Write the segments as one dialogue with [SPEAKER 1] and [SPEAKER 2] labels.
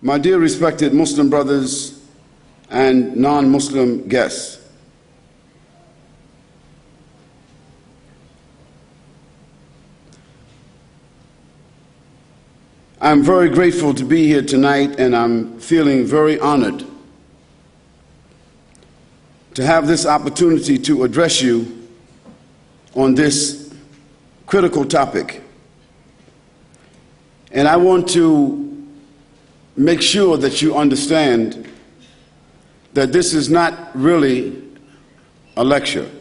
[SPEAKER 1] My dear respected Muslim brothers and non-Muslim guests, I'm very grateful to be here tonight, and I'm feeling very honored to have this opportunity to address you on this critical topic. And I want to make sure that you understand that this is not really a lecture.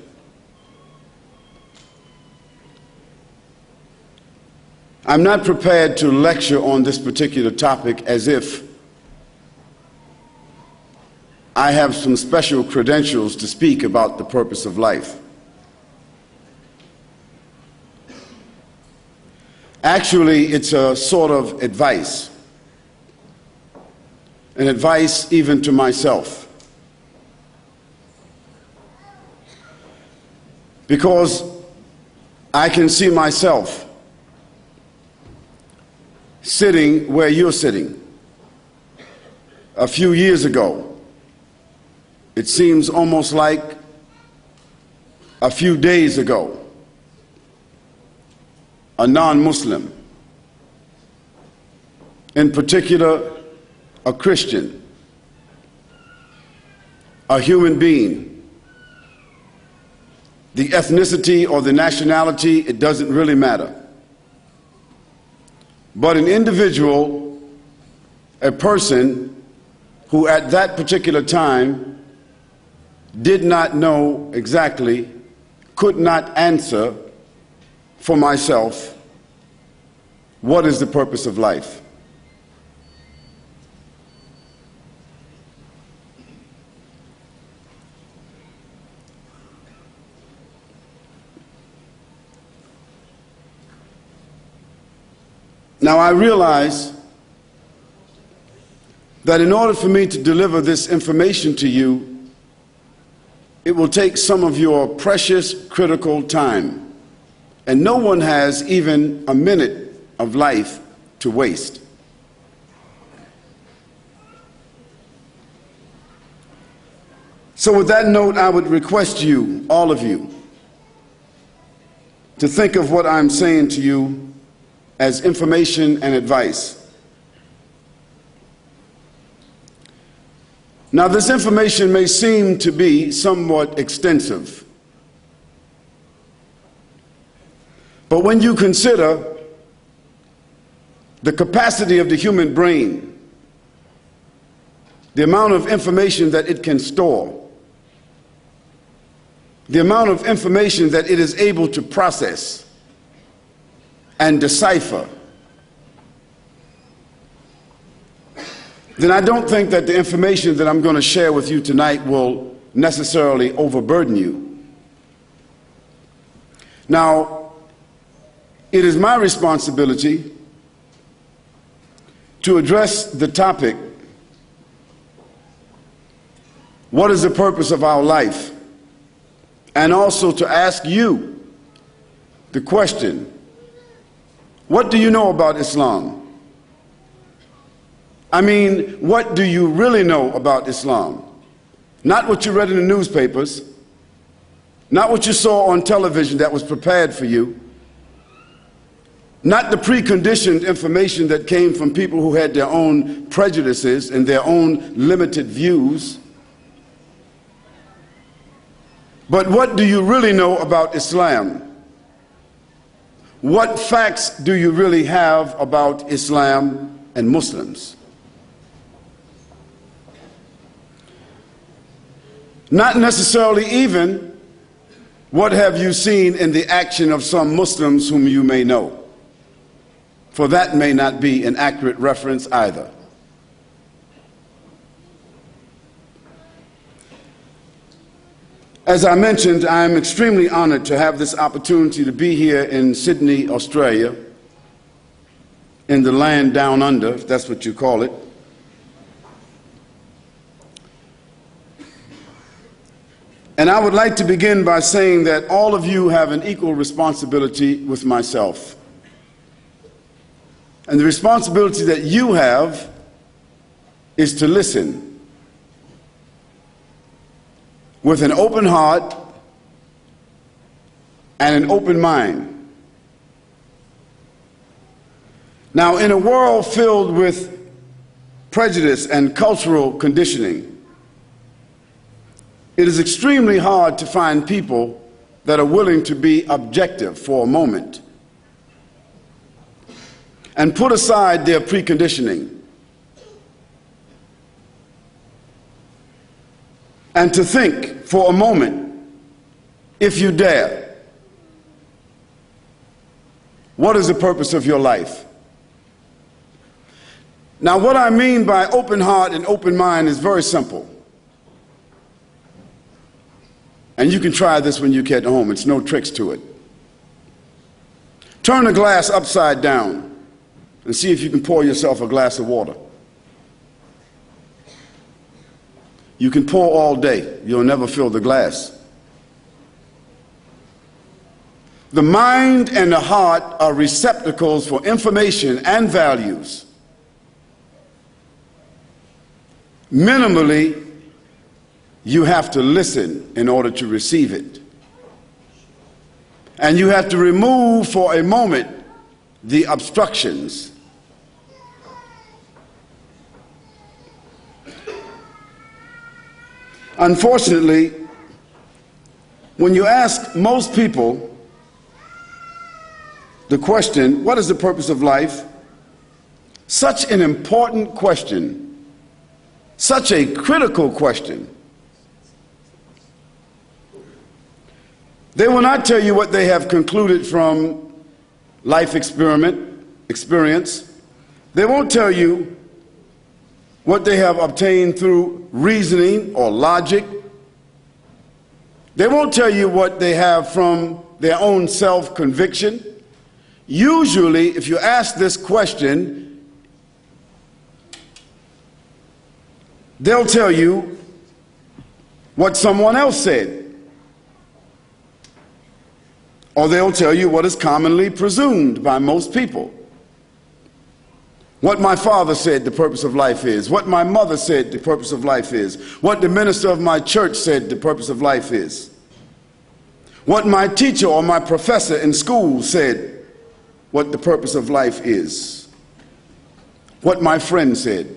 [SPEAKER 1] I'm not prepared to lecture on this particular topic as if I have some special credentials to speak about the purpose of life. Actually, it's a sort of advice. An advice even to myself. Because I can see myself sitting where you're sitting. A few years ago, it seems almost like a few days ago, a non-Muslim, in particular a Christian, a human being, the ethnicity or the nationality, it doesn't really matter. But an individual, a person who at that particular time did not know exactly, could not answer for myself, what is the purpose of life? Now, I realize that in order for me to deliver this information to you, it will take some of your precious, critical time. And no one has even a minute of life to waste. So with that note, I would request you, all of you, to think of what I'm saying to you as information and advice. Now, this information may seem to be somewhat extensive, but when you consider the capacity of the human brain, the amount of information that it can store, the amount of information that it is able to process and decipher, then I don't think that the information that I'm going to share with you tonight will necessarily overburden you. Now, it is my responsibility to address the topic, what is the purpose of our life? And also to ask you the question, what do you know about Islam? I mean, what do you really know about Islam? Not what you read in the newspapers, not what you saw on television that was prepared for you, not the preconditioned information that came from people who had their own prejudices and their own limited views. But what do you really know about Islam? What facts do you really have about Islam and Muslims? Not necessarily even what have you seen in the action of some Muslims whom you may know, for that may not be an accurate reference either. As I mentioned, I am extremely honored to have this opportunity to be here in Sydney, Australia, in the land down under, if that's what you call it. And I would like to begin by saying that all of you have an equal responsibility with myself. And the responsibility that you have is to listen with an open heart and an open mind. Now, in a world filled with prejudice and cultural conditioning, it is extremely hard to find people that are willing to be objective for a moment and put aside their preconditioning and to think for a moment, if you dare, what is the purpose of your life? Now, what I mean by open heart and open mind is very simple. And you can try this when you get home. It's no tricks to it. Turn the glass upside down and see if you can pour yourself a glass of water. You can pour all day. You'll never fill the glass. The mind and the heart are receptacles for information and values. Minimally, you have to listen in order to receive it. And you have to remove for a moment the obstructions. Unfortunately, when you ask most people the question, what is the purpose of life? Such an important question, such a critical question. They will not tell you what they have concluded from life experience. They won't tell you what they have obtained through reasoning or logic. They won't tell you what they have from their own self-conviction. Usually, if you ask this question, they'll tell you what someone else said. Or they'll tell you what is commonly presumed by most people. What my father said the purpose of life is. What my mother said the purpose of life is. What the minister of my church said the purpose of life is. What my teacher or my professor in school said what the purpose of life is. What my friend said.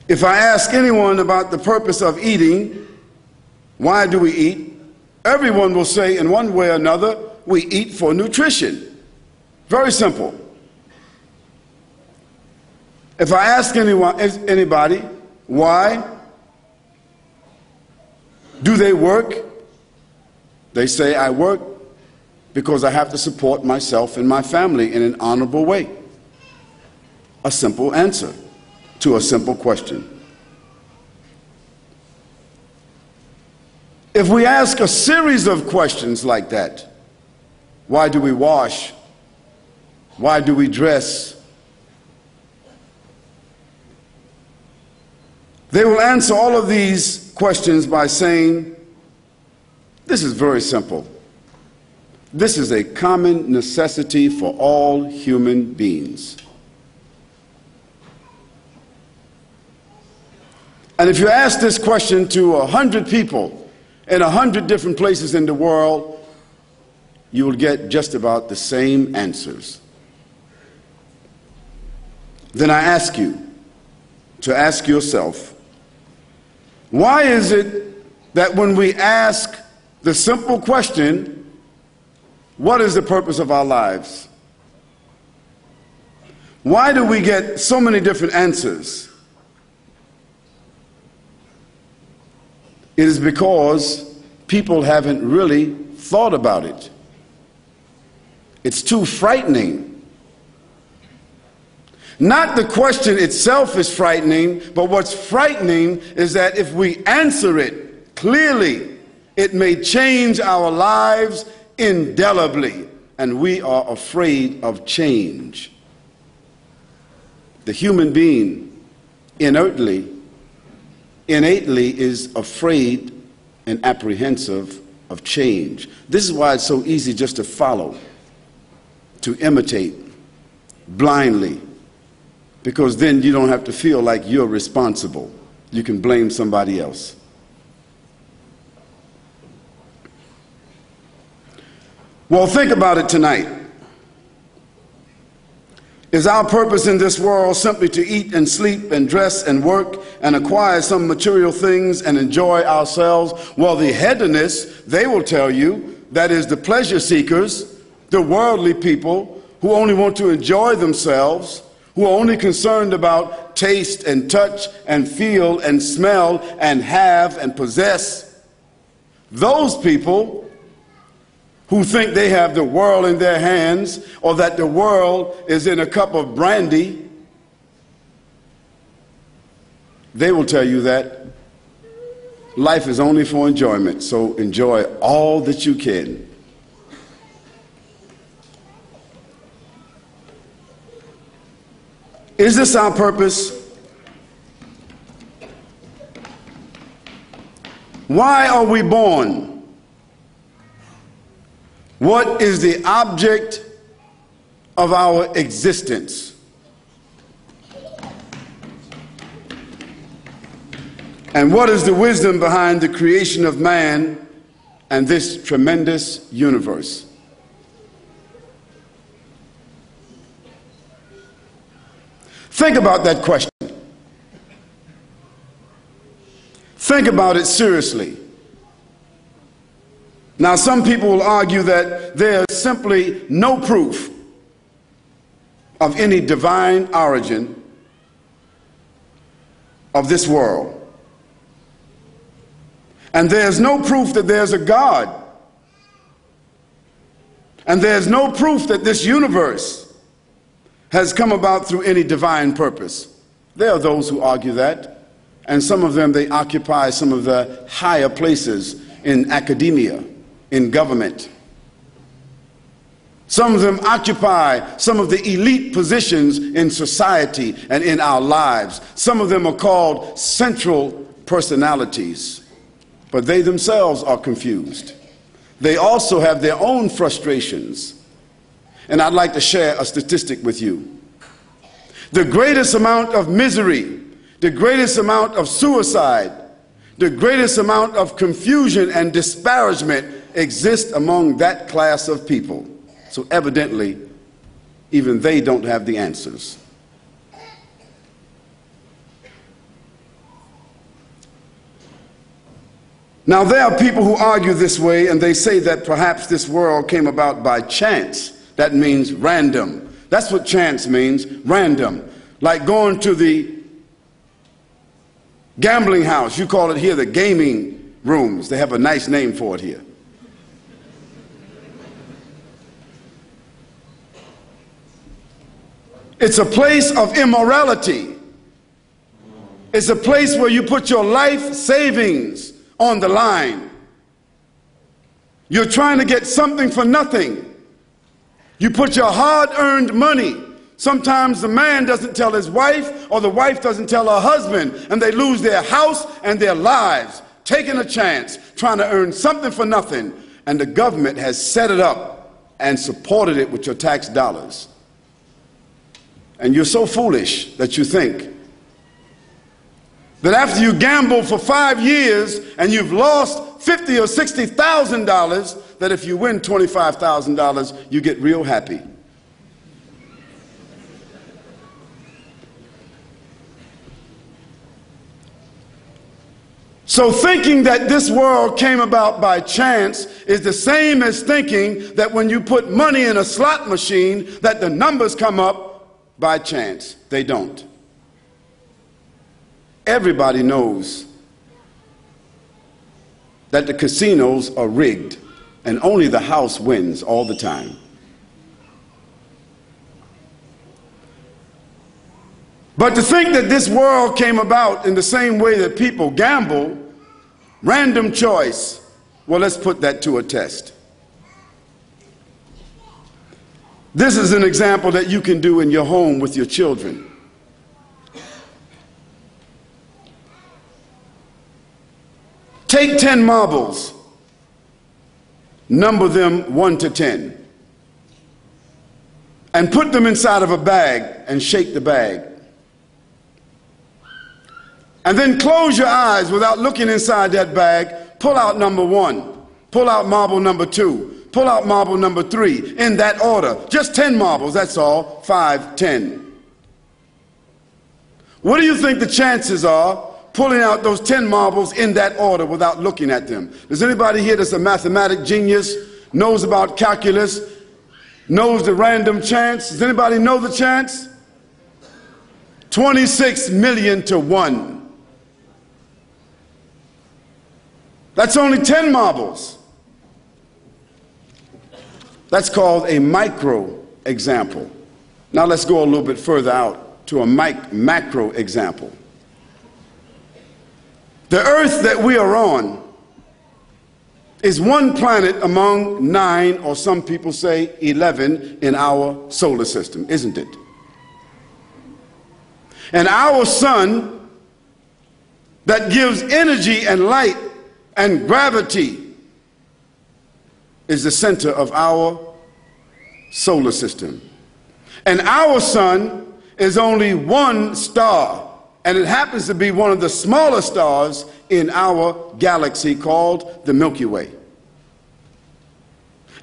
[SPEAKER 1] If I ask anyone about the purpose of eating, why do we eat? Everyone will say in one way or another, we eat for nutrition. Very simple. If I ask anybody, why do they work? They say, I work because I have to support myself and my family in an honorable way. A simple answer to a simple question. If we ask a series of questions like that, why do we wash? Why do we dress? They will answer all of these questions by saying, this is very simple. This is a common necessity for all human beings. And if you ask this question to 100 people, in 100 different places in the world, you will get just about the same answers. Then I ask you to ask yourself, why is it that when we ask the simple question, what is the purpose of our lives? Why do we get so many different answers? It is because people haven't really thought about it. It's too frightening. Not the question itself is frightening, but what's frightening is that if we answer it clearly, it may change our lives indelibly, and we are afraid of change. The human being innately is afraid and apprehensive of change. This is why it's so easy just to follow, to imitate blindly, because then you don't have to feel like you're responsible. You can blame somebody else. Well, think about it tonight. Is our purpose in this world simply to eat and sleep and dress and work and acquire some material things and enjoy ourselves? Well, the hedonists, they will tell you, that is the pleasure seekers, the worldly people who only want to enjoy themselves, who are only concerned about taste and touch and feel and smell and have and possess. Those people who think they have the world in their hands, or that the world is in a cup of brandy, they will tell you that life is only for enjoyment, so enjoy all that you can. Is this our purpose? Why are we born? What is the object of our existence? And what is the wisdom behind the creation of man and this tremendous universe? Think about that question. Think about it seriously. Now, some people will argue that there is simply no proof of any divine origin of this world. And there's no proof that there's a God. And there's no proof that this universe has come about through any divine purpose. There are those who argue that, and some of them, they occupy some of the higher places in academia, in government. Some of them occupy some of the elite positions in society and in our lives. Some of them are called central personalities, but they themselves are confused. They also have their own frustrations. And I'd like to share a statistic with you. The greatest amount of misery, the greatest amount of suicide, the greatest amount of confusion and disparagement exist among that class of people. So evidently, even they don't have the answers. Now, there are people who argue this way, and they say that perhaps this world came about by chance. That means random. That's what chance means, random. Like going to the gambling house. You call it here the gaming rooms. They have a nice name for it here. It's a place of immorality. It's a place where you put your life savings on the line. You're trying to get something for nothing. You put your hard-earned money. Sometimes the man doesn't tell his wife, or the wife doesn't tell her husband, and they lose their house and their lives, taking a chance, trying to earn something for nothing. And the government has set it up and supported it with your tax dollars. And you're so foolish that you think that after you gamble for 5 years and you've lost $50,000 or $60,000, that if you win $25,000, you get real happy. So thinking that this world came about by chance is the same as thinking that when you put money in a slot machine that the numbers come up by chance. They don't. Everybody knows that the casinos are rigged and only the house wins all the time. But to think that this world came about in the same way that people gamble, random choice, well, let's put that to a test. This is an example that you can do in your home with your children. Take 10 marbles, number them 1 to 10, and put them inside of a bag and shake the bag. And then close your eyes without looking inside that bag. Pull out number 1, pull out marble number 2, pull out marble number 3, in that order. Just 10 marbles, that's all. 5, 10. What do you think the chances are pulling out those 10 marbles in that order without looking at them? Does anybody here that's a mathematic genius, knows about calculus, knows the random chance? Does anybody know the chance? 26 million to 1. That's only 10 marbles. That's called a micro example. Now let's go a little bit further out to a macro example. The earth that we are on is one planet among 9, or some people say 11, in our solar system, isn't it? And our sun that gives energy and light and gravity is the center of our solar system. And our sun is only one star, and it happens to be one of the smaller stars in our galaxy called the Milky Way.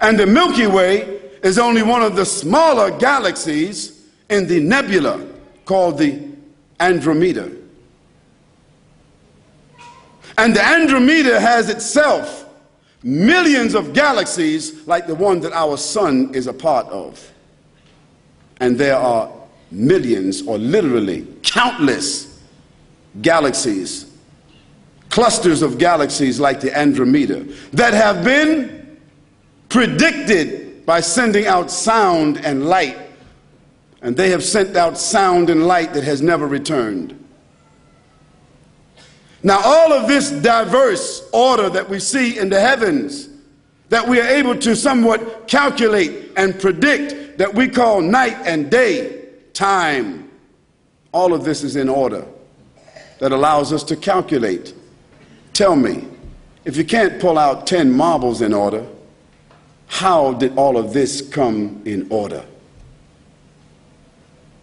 [SPEAKER 1] And the Milky Way is only one of the smaller galaxies in the nebula called the Andromeda. And the Andromeda has itself millions of galaxies like the one that our sun is a part of. And there are millions, or literally countless galaxies, clusters of galaxies like the Andromeda, that have been predicted by sending out sound and light. And they have sent out sound and light that has never returned. Now, all of this diverse order that we see in the heavens, that we are able to somewhat calculate and predict, that we call night and day, time, all of this is in order that allows us to calculate. Tell me, if you can't pull out 10 marbles in order, how did all of this come in order?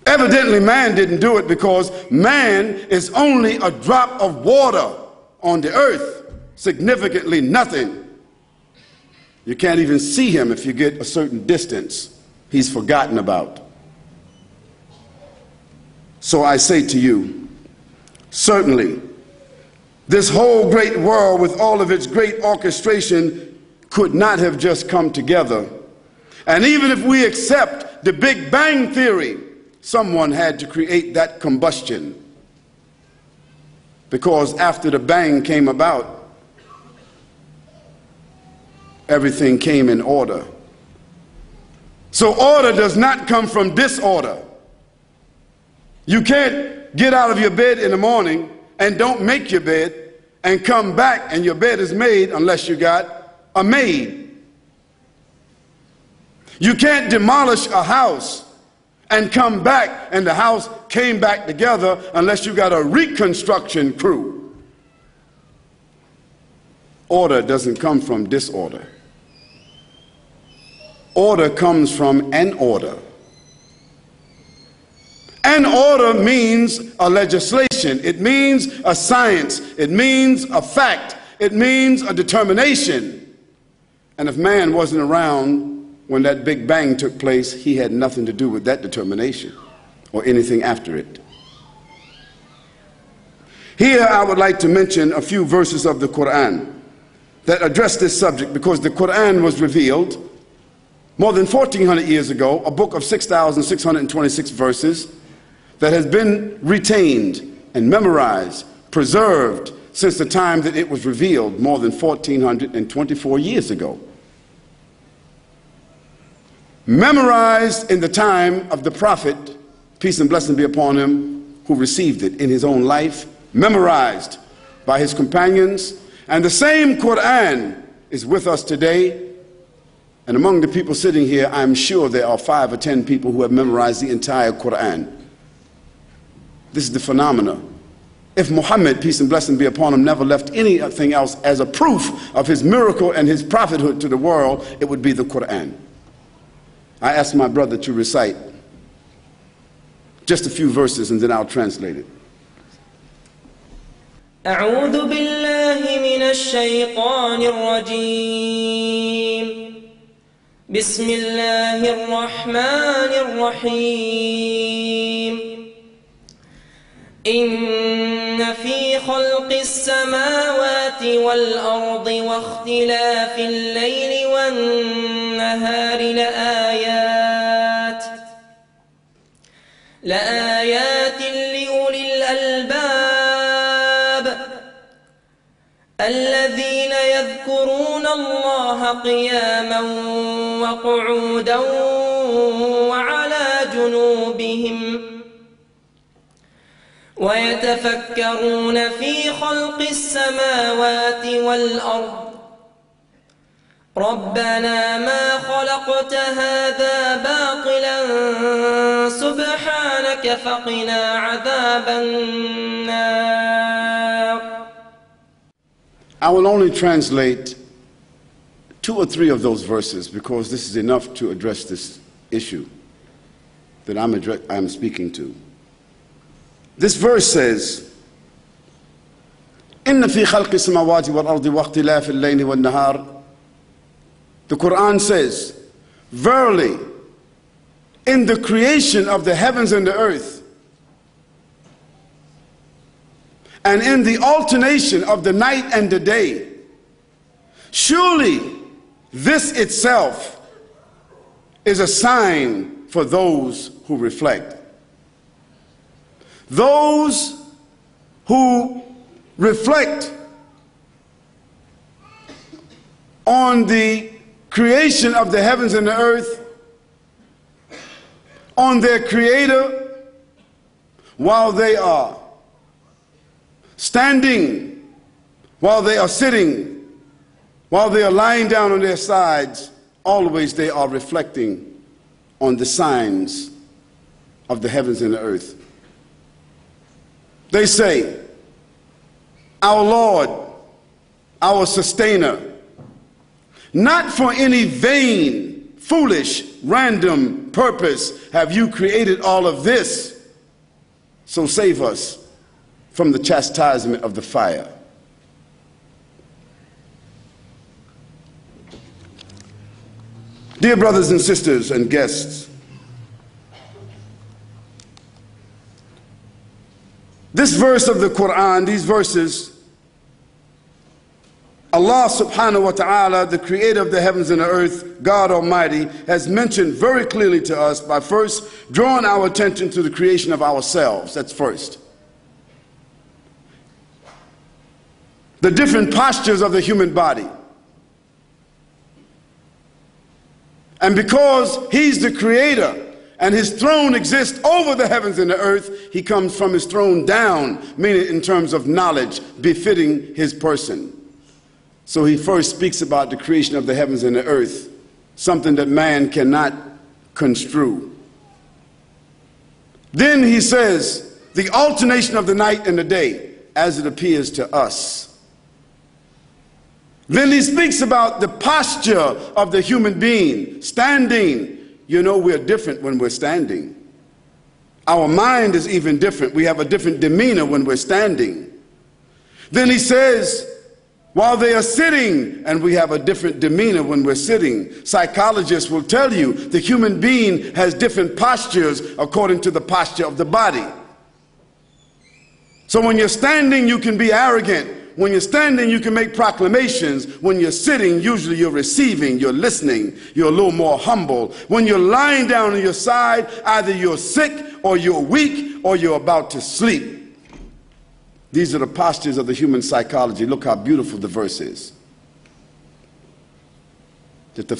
[SPEAKER 1] Evidently, man didn't do it, because man is only a drop of water on the earth, significantly nothing. You can't even see him if you get a certain distance. He's forgotten about. So I say to you, certainly, this whole great world with all of its great orchestration could not have just come together. And even if we accept the Big Bang Theory, someone had to create that combustion, because after the bang came about, everything came in order. So order does not come from disorder. You can't get out of your bed in the morning and don't make your bed and come back and your bed is made unless you got a maid. You can't demolish a house and come back and the house came back together unless you got a reconstruction crew. Order doesn't come from disorder. Order comes from an order. An order means a legislation. It means a science. It means a fact. It means a determination. And if man wasn't around when that Big Bang took place, he had nothing to do with that determination or anything after it. Here I would like to mention a few verses of the Quran that address this subject, because the Quran was revealed more than 1,400 years ago, a book of 6,626 verses that has been retained and memorized, preserved since the time that it was revealed more than 1,424 years ago. Memorized in the time of the Prophet, peace and blessing be upon him, who received it in his own life, memorized by his companions, and the same Quran is with us today. And among the people sitting here, I'm sure there are 5 or 10 people who have memorized the entire Quran. This is the phenomena. If Muhammad, peace and blessing be upon him, never left anything else as a proof of his miracle and his prophethood to the world, it would be the Quran. I asked my brother to recite just a few verses and then I'll translate it.
[SPEAKER 2] أعوذ بالله من الشيطان الرجيم بسم الله الرحمن الرحيم إن في خلق السماوات والأرض واختلاف الليل والنهار لآيات لأولي الألباب الذين يذكرون الله قياما وقعودا وعلى جنوبهم ويتفكرون في خلق السماوات والأرض ربنا ما خلقت هذا باطلا سبحانك فقنا عذاب النار.
[SPEAKER 1] I will only translate 2 or 3 of those verses because this is enough to address this issue that I'm speaking to. This verse says, إن في خلق السماوات والأرض واختلاف الليل والنهار. The Quran says, verily, in the creation of the heavens and the earth, and in the alternation of the night and the day, surely this itself is a sign for those who reflect. Those who reflect on the creation of the heavens and the earth, on their Creator, while they are standing, while they are sitting, while they are lying down on their sides, always they are reflecting on the signs of the heavens and the earth. They say, our Lord, our sustainer, not for any vain, foolish, random purpose have you created all of this, so save us from the chastisement of the fire. Dear brothers and sisters and guests, this verse of the Quran, these verses, Allah subhanahu wa ta'ala, the creator of the heavens and the earth, God Almighty, has mentioned very clearly to us by first drawing our attention to the creation of ourselves. That's first. The different postures of the human body. And because He's the creator and His throne exists over the heavens and the earth, He comes from His throne down, meaning in terms of knowledge befitting His person. So He first speaks about the creation of the heavens and the earth, something that man cannot construe. Then He says the alternation of the night and the day as it appears to us. Then He speaks about the posture of the human being, standing. You know, we're different when we're standing. Our mind is even different. We have a different demeanor when we're standing. Then He says, while they are sitting, and we have a different demeanor when we're sitting. Psychologists will tell you the human being has different postures according to the posture of the body. So when you're standing, you can be arrogant. When you're standing, you can make proclamations. When you're sitting, usually you're receiving, you're listening, you're a little more humble. When you're lying down on your side, either you're sick or you're weak or you're about to sleep. These are the postures of the human psychology. Look how beautiful the verse is. The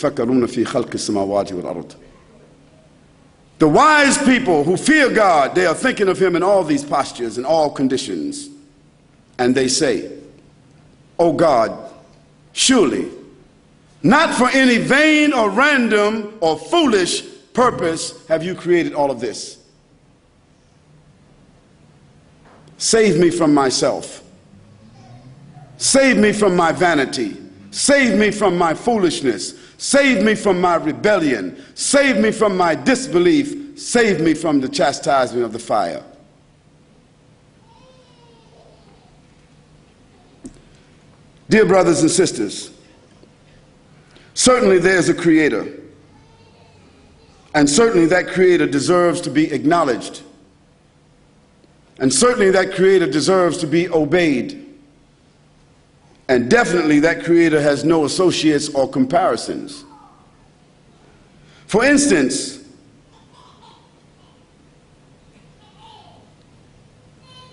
[SPEAKER 1] The wise people who fear God, they are thinking of him in all these postures, in all conditions. And they say, "O God, surely, not for any vain or random or foolish purpose have you created all of this. Save me from myself. Save me from my vanity. Save me from my foolishness. Save me from my rebellion. Save me from my disbelief. Save me from the chastisement of the fire." Dear brothers and sisters, certainly there's a creator, and certainly that creator deserves to be acknowledged, and certainly that creator deserves to be obeyed, and definitely that creator has no associates or comparisons. For instance,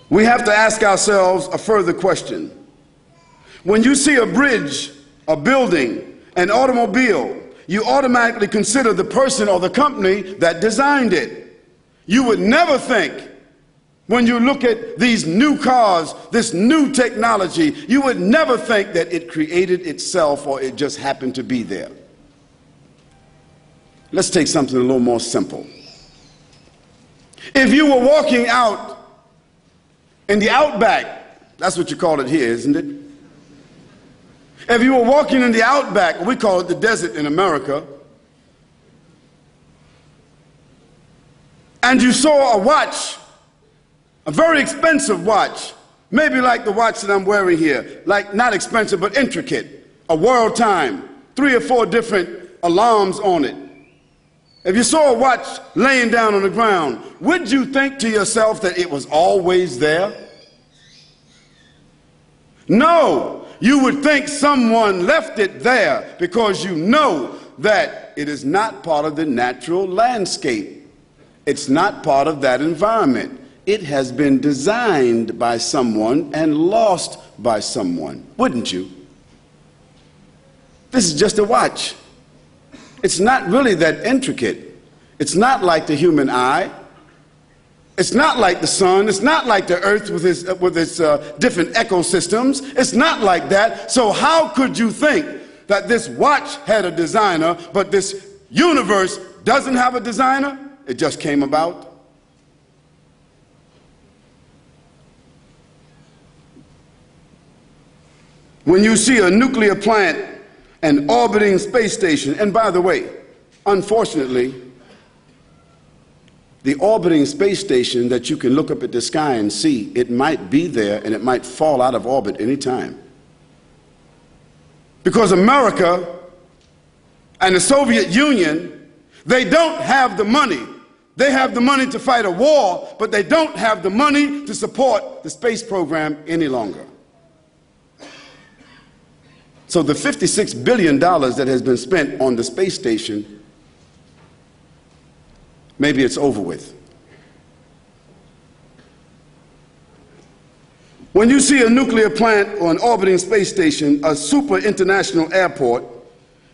[SPEAKER 1] we have to ask ourselves a further question. When you see a bridge, a building, an automobile, you automatically consider the person or the company that designed it. You would never think, when you look at these new cars, this new technology, you would never think that it created itself or it just happened to be there. Let's take something a little more simple. If you were walking out in the outback, that's what you call it here, isn't it? If you were walking in the outback, we call it the desert in America, and you saw a watch, a very expensive watch, maybe like the watch that I'm wearing here, like not expensive but intricate, a world time, 3 or 4 different alarms on it. If you saw a watch laying down on the ground, would you think to yourself that it was always there? No. You would think someone left it there because you know that it is not part of the natural landscape. It's not part of that environment. It has been designed by someone and lost by someone, wouldn't you? This is just a watch. It's not really that intricate. It's not like the human eye. It's not like the sun. It's not like the earth with its different ecosystems. It's not like that. So how could you think that this watch had a designer, but this universe doesn't have a designer? It just came about. When you see a nuclear plant, an orbiting space station, and by the way, unfortunately, the orbiting space station that you can look up at the sky and see, it might be there and it might fall out of orbit any time. Because America and the Soviet Union, they don't have the money. They have the money to fight a war, but they don't have the money to support the space program any longer. So the $56 billion that has been spent on the space station, maybe it's over with. When you see a nuclear plant or an orbiting space station, a super international airport,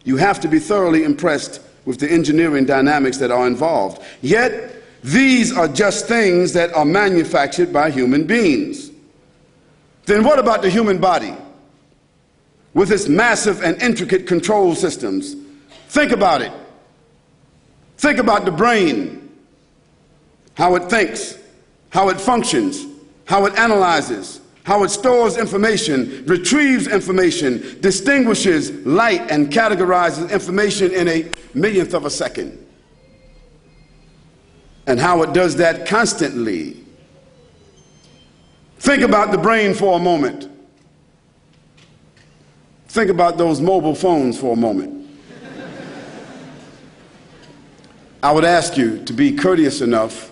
[SPEAKER 1] you have to be thoroughly impressed with the engineering dynamics that are involved. Yet, these are just things that are manufactured by human beings. Then what about the human body? With its massive and intricate control systems. Think about it. Think about the brain, how it thinks, how it functions, how it analyzes, how it stores information, retrieves information, distinguishes light and categorizes information in a millionth of a second. And how it does that constantly. Think about the brain for a moment. Think about those mobile phones for a moment. I would ask you to be courteous enough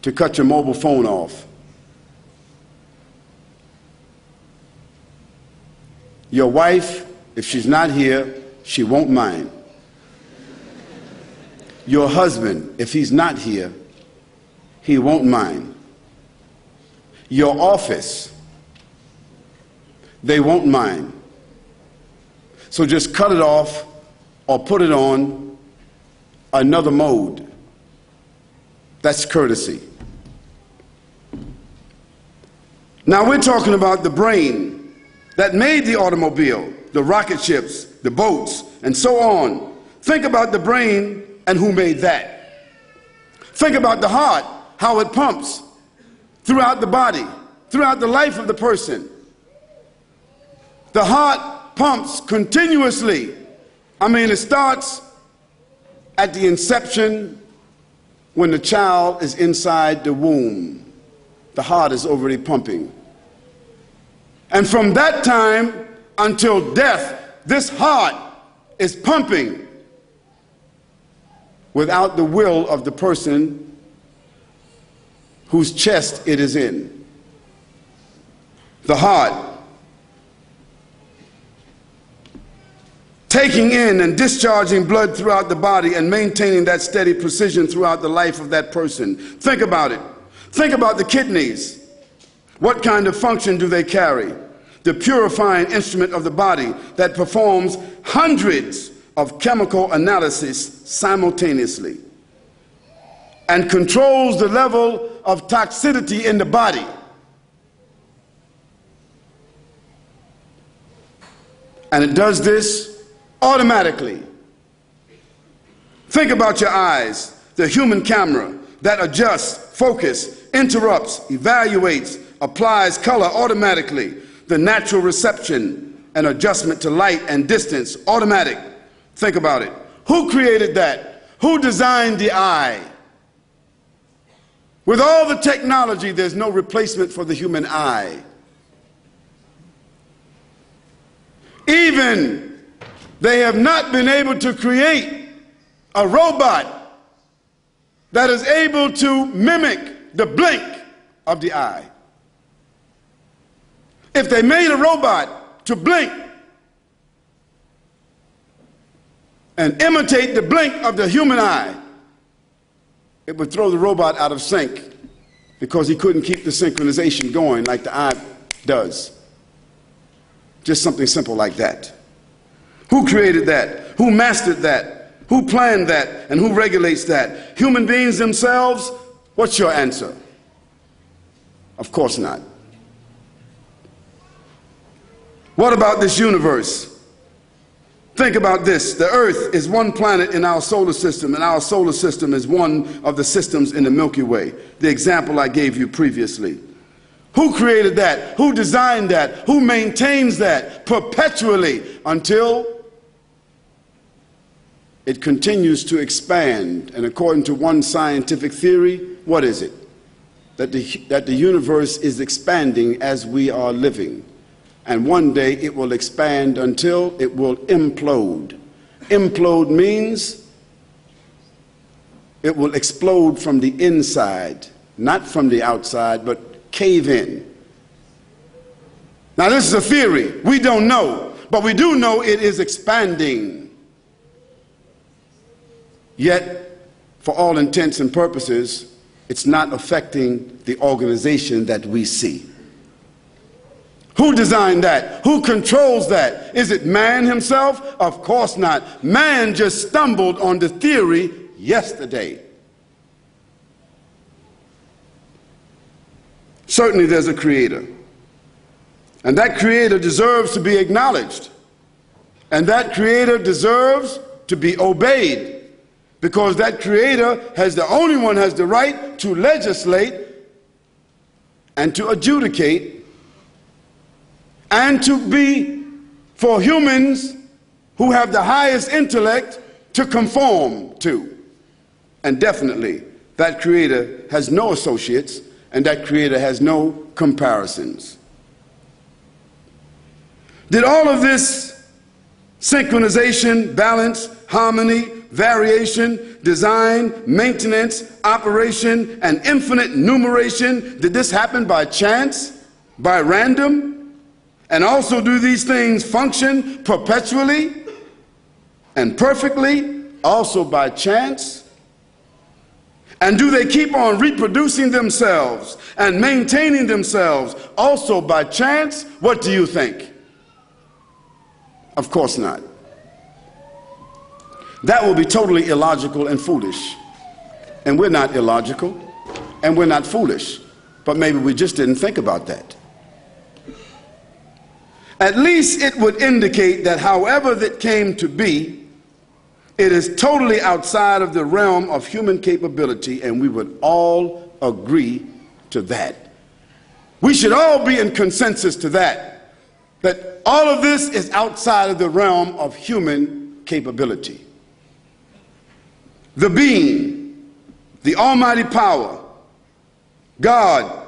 [SPEAKER 1] to cut your mobile phone off. Your wife, if she's not here, she won't mind. Your husband, if he's not here, he won't mind. Your office, they won't mind. So just cut it off or put it on another mode. That's courtesy. Now we're talking about the brain that made the automobile, the rocket ships, the boats, and so on. Think about the brain and who made that. Think about the heart, how it pumps throughout the body, throughout the life of the person. The heart pumps continuously. I mean, it starts at the inception when the child is inside the womb. The heart is already pumping. And from that time until death, this heart is pumping without the will of the person whose chest it is in. The heart taking in and discharging blood throughout the body and maintaining that steady precision throughout the life of that person. Think about it. Think about the kidneys. What kind of function do they carry? The purifying instrument of the body that performs hundreds of chemical analyses simultaneously and controls the level of toxicity in the body. And it does this automatically. Think about your eyes, the human camera that adjusts, focus, interrupts, evaluates, applies color automatically, the natural reception and adjustment to light and distance, automatic. Think about it. Who created that? Who designed the eye? With all the technology, there's no replacement for the human eye. Even they have not been able to create a robot that is able to mimic the blink of the eye. If they made a robot to blink and imitate the blink of the human eye, it would throw the robot out of sync because he couldn't keep the synchronization going like the eye does. Just something simple like that. Who created that? Who mastered that? Who planned that? And who regulates that? Human beings themselves? What's your answer? Of course not. What about this universe? Think about this. The Earth is one planet in our solar system, and our solar system is one of the systems in the Milky Way, the example I gave you previously. Who created that? Who designed that? Who maintains that perpetually until it continues to expand? And according to one scientific theory, what is it? That the universe is expanding as we are living. And one day it will expand until it will implode. Implode means it will explode from the inside, not from the outside, but cave in. Now this is a theory. We don't know, but we do know it is expanding. Yet, for all intents and purposes, it's not affecting the organization that we see. Who designed that? Who controls that? Is it man himself? Of course not. Man just stumbled on the theory yesterday. Certainly there's a creator. And that creator deserves to be acknowledged. And that creator deserves to be obeyed. Because that creator has the only one has the right to legislate and to adjudicate and to be for humans who have the highest intellect to conform to. And definitely that creator has no associates, and that creator has no comparisons. Did all of this synchronization, balance, harmony, variation, design, maintenance, operation, and infinite numeration, did this happen by chance, by random? And also do these things function perpetually and perfectly, also by chance? And do they keep on reproducing themselves and maintaining themselves also by chance? What do you think? Of course not. That will be totally illogical and foolish. And we're not illogical, and we're not foolish, but maybe we just didn't think about that. At least it would indicate that however that came to be, it is totally outside of the realm of human capability, and we would all agree to that. We should all be in consensus to that, that all of this is outside of the realm of human capability. The being, the almighty power, God,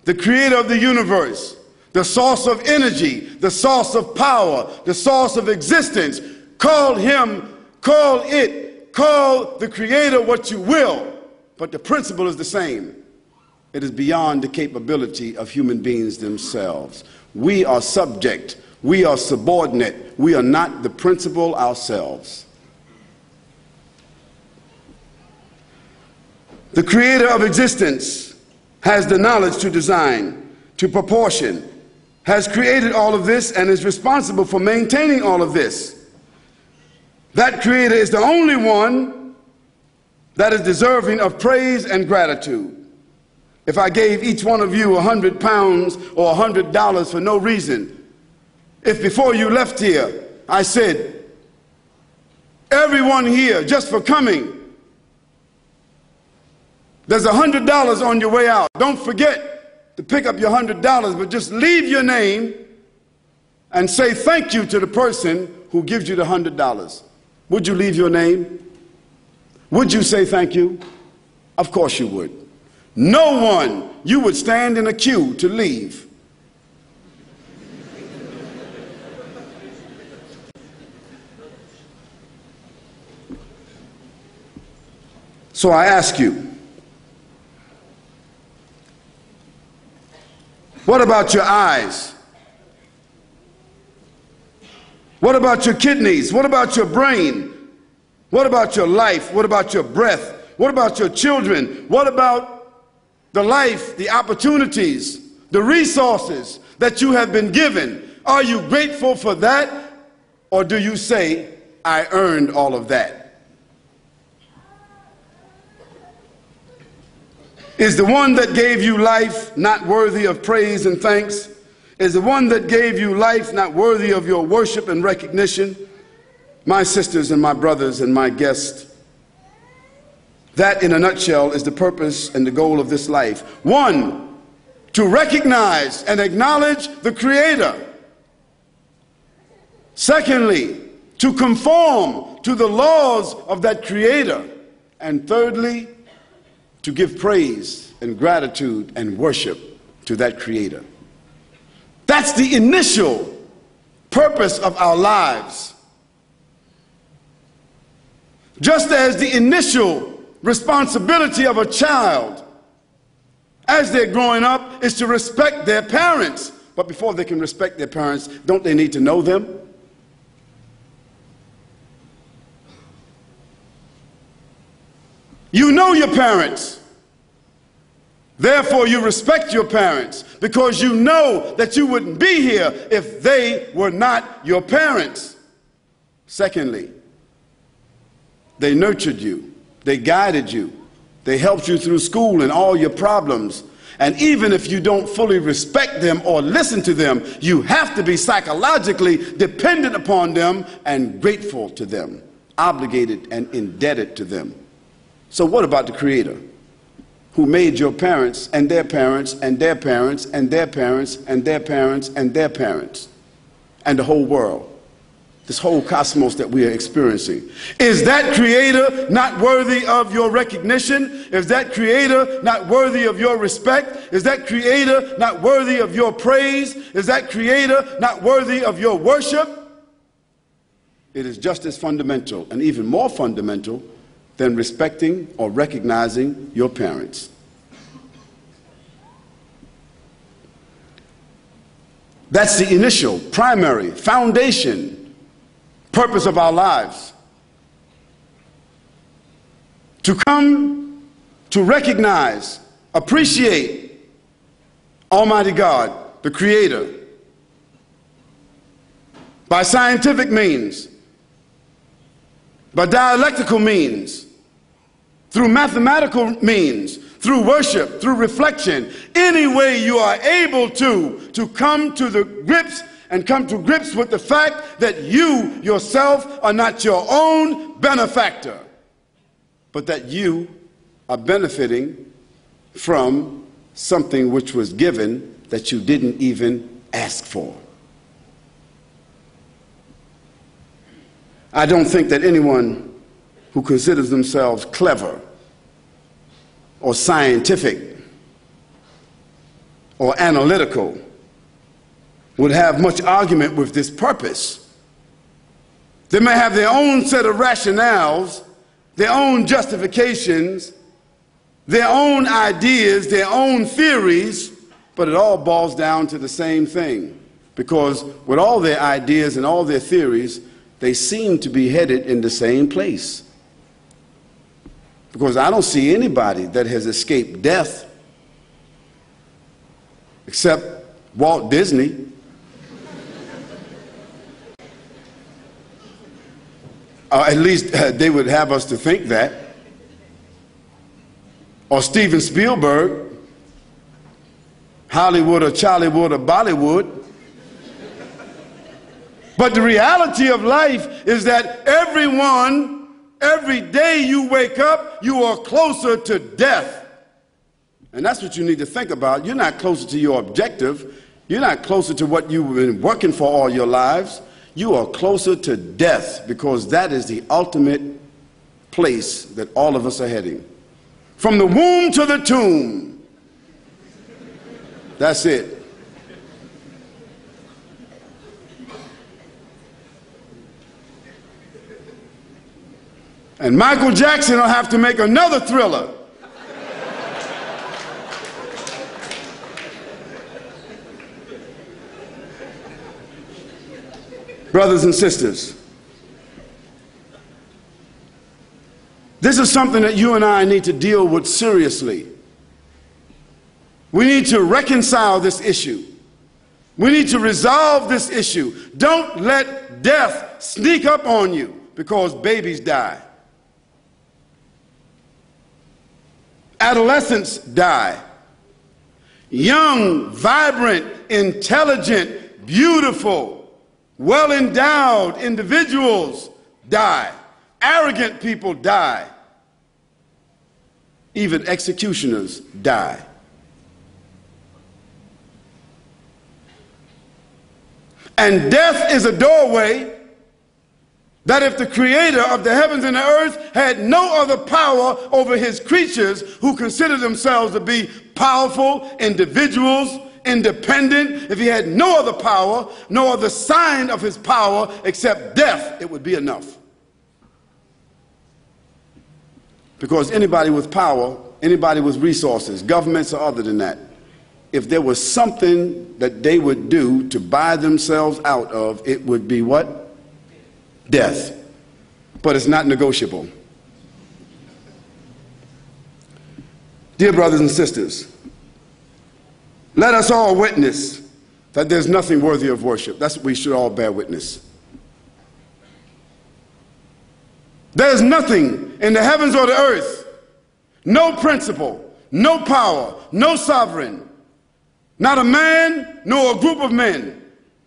[SPEAKER 1] the creator of the universe, the source of energy, the source of power, the source of existence, call him, call it, call the creator what you will, but the principle is the same. It is beyond the capability of human beings themselves. We are subject, we are subordinate, we are not the principle ourselves. The creator of existence has the knowledge to design, to proportion, has created all of this and is responsible for maintaining all of this. That creator is the only one that is deserving of praise and gratitude. If I gave each one of you £100 or $100 for no reason, if before you left here I said, everyone here, just for coming, there's $100 on your way out. Don't forget to pick up your $100, but just leave your name and say thank you to the person who gives you the $100. Would you leave your name? Would you say thank you? Of course you would. No one, you would stand in a queue to leave. So I ask you, what about your eyes? What about your kidneys? What about your brain? What about your life? What about your breath? What about your children? What about the life, the opportunities, the resources that you have been given? Are you grateful for that? Or do you say, I earned all of that? Is the one that gave you life not worthy of praise and thanks? Is the one that gave you life not worthy of your worship and recognition? My sisters and my brothers and my guests, that in a nutshell is the purpose and the goal of this life. One, to recognize and acknowledge the Creator. Secondly, to conform to the laws of that Creator. And thirdly, to give praise and gratitude and worship to that Creator. That's the initial purpose of our lives. Just as the initial responsibility of a child as they're growing up is to respect their parents. But before they can respect their parents, don't they need to know them? You know your parents. Therefore, you respect your parents because you know that you wouldn't be here if they were not your parents. Secondly, they nurtured you. They guided you. They helped you through school and all your problems. And even if you don't fully respect them or listen to them, you have to be psychologically dependent upon them and grateful to them, obligated and indebted to them. So what about the Creator, who made your parents and their parents and their parents and their parents and their parents and their parents and the whole world? This whole cosmos that we are experiencing. Is that Creator not worthy of your recognition? Is that Creator not worthy of your respect? Is that Creator not worthy of your praise? Is that Creator not worthy of your worship? It is just as fundamental and even more fundamental than respecting or recognizing your parents. That's the initial, primary, foundation purpose of our lives. To come to recognize, appreciate Almighty God, the Creator, by scientific means, by dialectical means, through mathematical means, through worship, through reflection, any way you are able to come to the grips and come to grips with the fact that you yourself are not your own benefactor, but that you are benefiting from something which was given that you didn't even ask for. I don't think that anyone who considers themselves clever or scientific or analytical would have much argument with this purpose. They may have their own set of rationales, their own justifications, their own ideas, their own theories, but it all boils down to the same thing. Because with all their ideas and all their theories, they seem to be headed in the same place. Because I don't see anybody that has escaped death except Walt Disney. At least they would have us to think that. Or Steven Spielberg, Hollywood or Charliewood or Bollywood. But the reality of life is that every day you wake up, you are closer to death. And that's what you need to think about. You're not closer to your objective. You're not closer to what you've been working for all your lives. You are closer to death, because that is the ultimate place that all of us are heading. From the womb to the tomb. That's it. And Michael Jackson will have to make another Thriller. Brothers and sisters, this is something that you and I need to deal with seriously. We need to reconcile this issue. We need to resolve this issue. Don't let death sneak up on you because babies die. Adolescents die. Young, vibrant, intelligent, beautiful, well-endowed individuals die. Arrogant people die. Even executioners die. And death is a doorway that if the creator of the heavens and the earth had no other power over his creatures who consider themselves to be powerful individuals, independent, if he had no other power, no other sign of his power except death, it would be enough. Because anybody with power, anybody with resources, governments or other than that, if there was something that they would do to buy themselves out of, it would be what? Death. But it's not negotiable. Dear brothers and sisters, let us all witness that there's nothing worthy of worship. That's what we should all bear witness. There's nothing in the heavens or the earth, no principle, no power, no sovereign, not a man nor a group of men,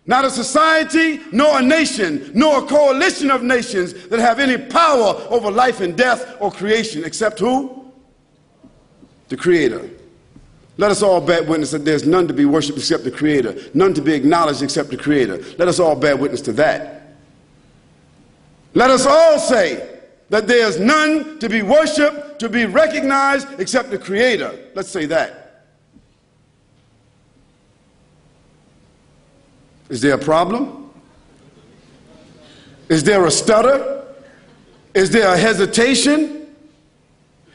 [SPEAKER 1] not a society nor a nation nor a coalition of nations that have any power over life and death or creation except who? The Creator. Let us all bear witness that there's none to be worshipped except the Creator, none to be acknowledged except the Creator. Let us all bear witness to that. Let us all say that there's none to be worshipped, to be recognized except the Creator. Let's say that. Is there a problem? Is there a stutter? Is there a hesitation?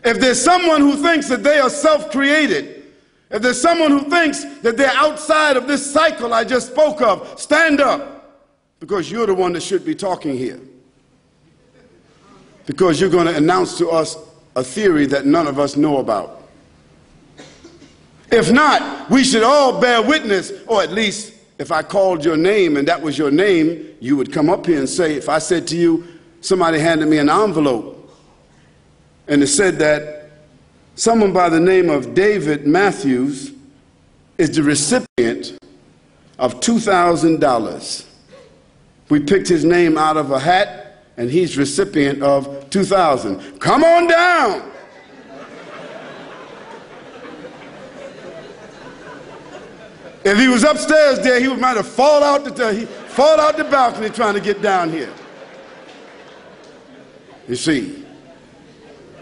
[SPEAKER 1] If there's someone who thinks that they are self-created, if there's someone who thinks that they're outside of this cycle I just spoke of, stand up, because you're the one that should be talking here. Because you're going to announce to us a theory that none of us know about. If not, we should all bear witness, or at least if I called your name and that was your name, you would come up here and say, if I said to you, somebody handed me an envelope and it said that someone by the name of David Matthews is the recipient of $2,000. We picked his name out of a hat, and he's recipient of $2,000. Come on down. If he was upstairs there, he might have fall out the balcony trying to get down here. You see.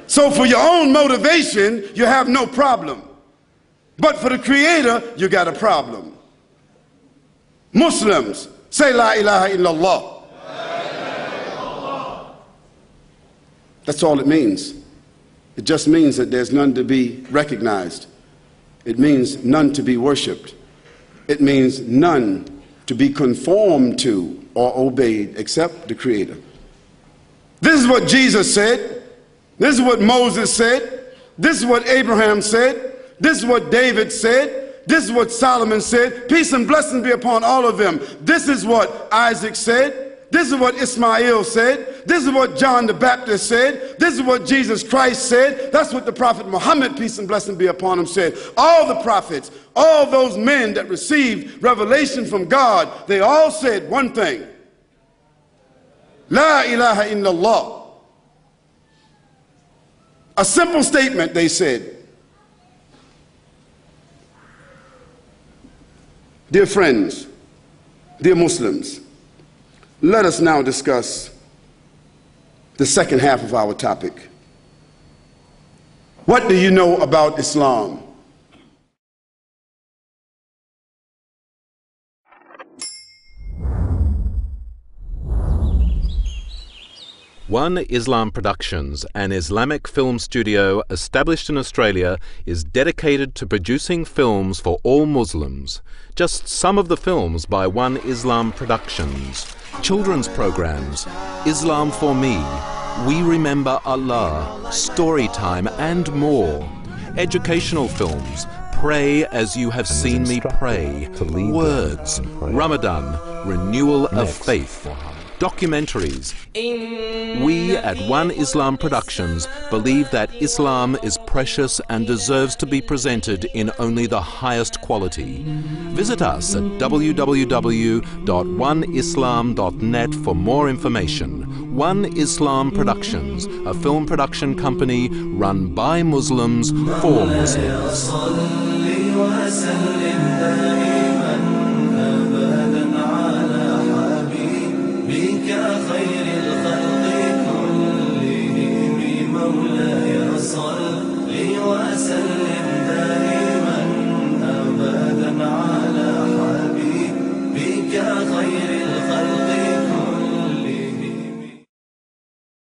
[SPEAKER 1] So for your own motivation, you have no problem. But for the Creator, you got a problem. Muslims, say La ilaha illallah. That's all it means. It just means that there's none to be recognized. It means none to be worshipped. It means none to be conformed to or obeyed except the Creator. This is what Jesus said. This is what Moses said. This is what Abraham said. This is what David said. This is what Solomon said. Peace and blessings be upon all of them. This is what Isaac said. This is what Ismail said. This is what John the Baptist said. This is what Jesus Christ said. That's what the Prophet Muhammad, peace and blessing be upon him, said. All the prophets, all those men that received revelation from God, they all said one thing. La ilaha illallah. A simple statement, they said. Dear friends, dear Muslims, let us now discuss the second half of our topic. What do you know about Islam?
[SPEAKER 3] One Islam Productions, an Islamic film studio established in Australia, is dedicated to producing films for all Muslims. Just some of the films by One Islam Productions: children's programs, Islam for Me, We Remember Allah, Storytime, and more. Educational films, Pray as You Have Seen Me Pray, Words, Ramadan, Renewal of Faith. Documentaries. We at One Islam Productions believe that Islam is precious and deserves to be presented in only the highest quality. Visit us at www.oneislam.net for more information. One Islam Productions, a film production company run by Muslims for Muslims.